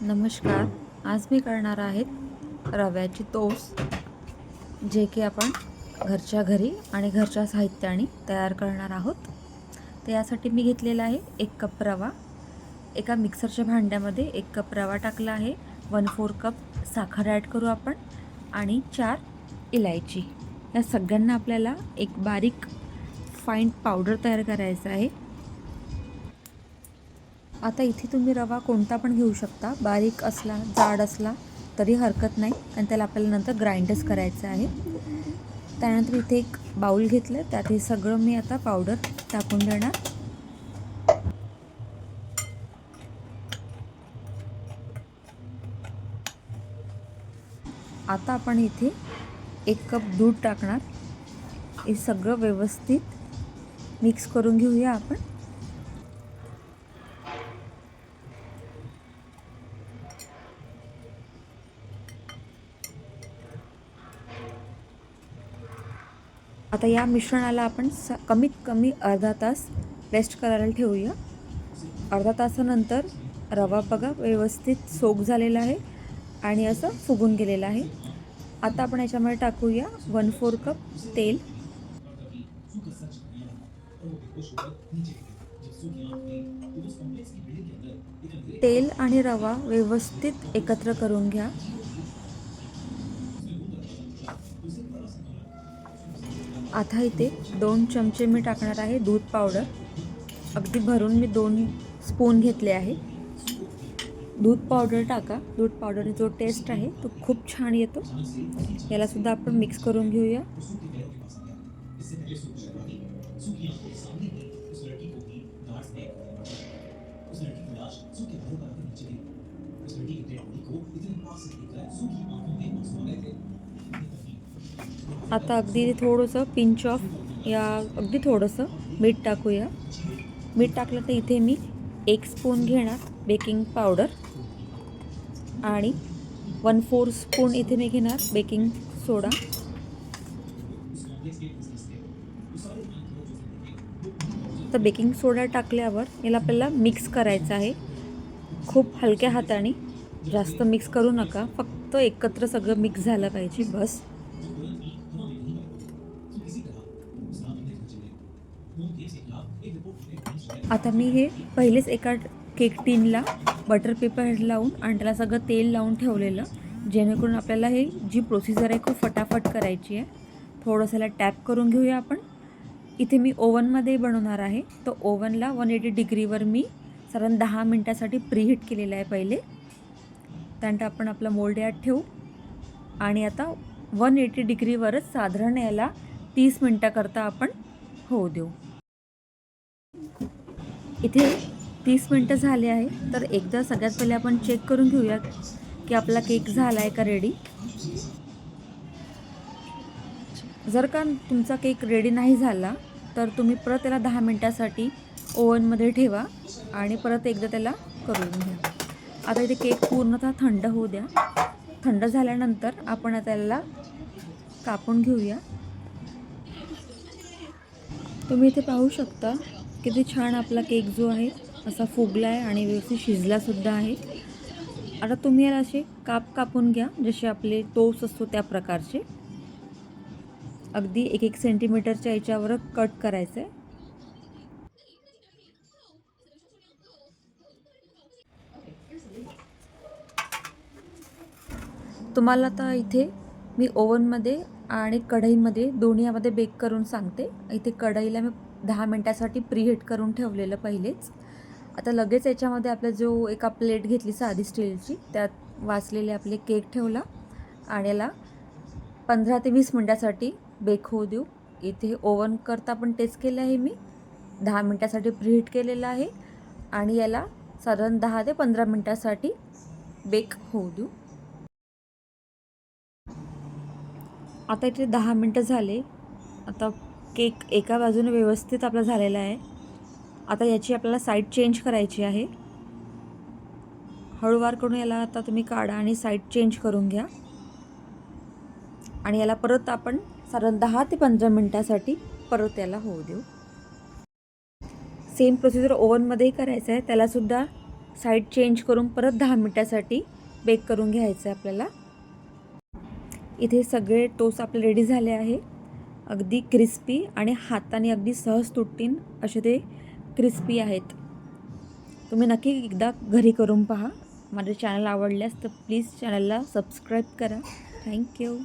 नमस्कार. आज मी करणार आहेत रव्याची टोस्ट, जे की आपण घरच्या घरी आणि घरच्या साहित्याने तयार करणार आहोत. तर यासाठी मी घेतलेला आहे 1 कप रवा. एका मिक्सरच्या भांड्यामध्ये 1 कप रवा टाकला आहे. 1/4 कप साखर ॲड करू आपण आणि 4 इलायची. या सगळ्यांना आपल्याला एक बारीक फाईन पावडर तयार करायचं आहे. आता इथे तुम्ही रवा कोणता पण घेऊ शकता, बारीक असला जाड असला तरी हरकत नाही, आणि त्याला आपल्याला नंतर ग्राइंडच करायचं आहे. त्यानंतर इथे एक बाउल घेतलं, त्यात हे सगळं मी आता पावडर टाकून देणार. आता आपण इथे 1 कप दूध टाकणार. हे सगळं व्यवस्थित मिक्स करून घेऊया आपण. आता या मिश्रणाला आपण कमीत कमी अर्धा तास रेस्ट करायला ठेवूया. अर्धा तासानंतर रवा बघा व्यवस्थित सोक झालेला आहे आणि असं फुगून गेलेलं आहे. आता आपण याच्यामध्ये टाकूया 1/4 कप तेल. तेल आणि रवा व्यवस्थित एकत्र करून घ्या. आता इथे 2 चमचे मी टाकणार आहे दूध पावडर. अगदी भरून मी 2 स्पून घेतले आहे. दूध पावडर टाका. दूध पावडरने जो टेस्ट आहे तो खूप छान येतो. याला सुद्धा आपण मिक्स करून घेऊया. आता अगदी थोडंसं पिंच ऑफ या अगदी थोडंसं मीठ टाकूया. मीठ टाकलं तर इथे मी 1 स्पून घेणार बेकिंग पावडर आणि 1/4 स्पून इथे मी घेणार बेकिंग सोडा. तर बेकिंग सोडा टाकल्यावर याला आपल्याला मिक्स करायचं आहे. खूप हलक्या हाताने, जास्त मिक्स करू नका, फक्त एकत्र सगळं मिक्स झालं पाहिजे बस. आता मी हे पहिलेच एका केक टिनला बटर पेपर लावून आणि त्याला सगळं तेल लावून ठेवलेलं, जेणेकरून आपल्याला हे जी प्रोसिजर आहे खूप फटाफट करायची आहे. थोडंसं टॅप करून घेऊया आपण. इथे मी ओव्हनमध्ये बनवणार आहे, तर ओव्हनला 180 डिग्रीवर मी साधारण 10 मिनटासाठी प्रीहीट केलेलं आहे पहिले. त्यानंतर आपण आपला मोल्ड यात ठेवू आणि आता 180 डिग्रीवरच साधारण याला 30 मिनटाकरता आपण होऊ देऊ. इथे 30 मिनटं झाले आहे. तर एकदा सगळ्यात पहिले आपण चेक करून घेऊया की आपला केक झाला आहे का रेडी. जर का तुमचा केक रेडी नाही झाला तर तुम्ही परत त्याला 10 मिनटासाठी ओव्हनमध्ये ठेवा आणि परत एकदा त्याला करून घ्या. आता इथे केक पूर्णतः थंड होऊ द्या. थंड झाल्यानंतर आपण त्याला कापून घेऊया. तुम्ही इथे पाहू शकता किती छान आपला केक जो आहे असा फुगला आहे आणि व्यवस्थित शिजलासुद्धा आहे. आता तुम्ही याला असे काप कापून घ्या, जसे आपले टोस्ट असतो त्या प्रकारचे. अगदी 1-1 सेंटीमीटरच्या याच्यावर कट करायचं आहे. तुम्हाला आता इथे मी ओव्हनमध्ये आणि कढईमध्ये दोन्हीमध्ये बेक करून सांगते. इथे कढईला मी 10 मिनटासाठी प्रीहीट करून ठेवलेलं पहिलेच. आता लगेच याच्यामध्ये आपला जो एका प्लेट घेतली साधी स्टीलची, त्यात वाचलेले आपले केक ठेवला आणि याला 15 ते 20 मिनटासाठी बेक होऊ देऊ. इथे ओव्हन करता पण टेस्ट केलं आहे मी. 10 मिनटासाठी प्रीहीट केलेलं आहे आणि याला साधारण 10 ते 15 मिनटासाठी बेक होऊ देऊ. आता इथे 10 मिनटं झाले. आता केक एका बाजूने व्यवस्थित आपला झालेला आहे. आता याची आपल्याला साईड चेंज करायची आहे. हळूवार करून याला आता तुम्ही काढा आणि साईड चेंज करून घ्या आणि याला परत आपण साधारण 10 ते 15 मिनटासाठी परत याला होऊ देऊ. सेम प्रोसिजर ओव्हनमध्येही करायचं आहे. त्यालासुद्धा साईड चेंज करून परत 10 मिनटासाठी बेक करून घ्यायचं आहे आपल्याला. इथे सगळे टोस्ट आपले रेडी झाले आहे. अगदी क्रिस्पी आणि हाताने अगदी सहज तुटतील असे ते क्रिस्पी आहेत. तुम्ही नक्की एकदा घरी करून पहा. माझे चॅनल आवडल्यास तर प्लीज चॅनलला सबस्क्राईब करा. थँक्यू.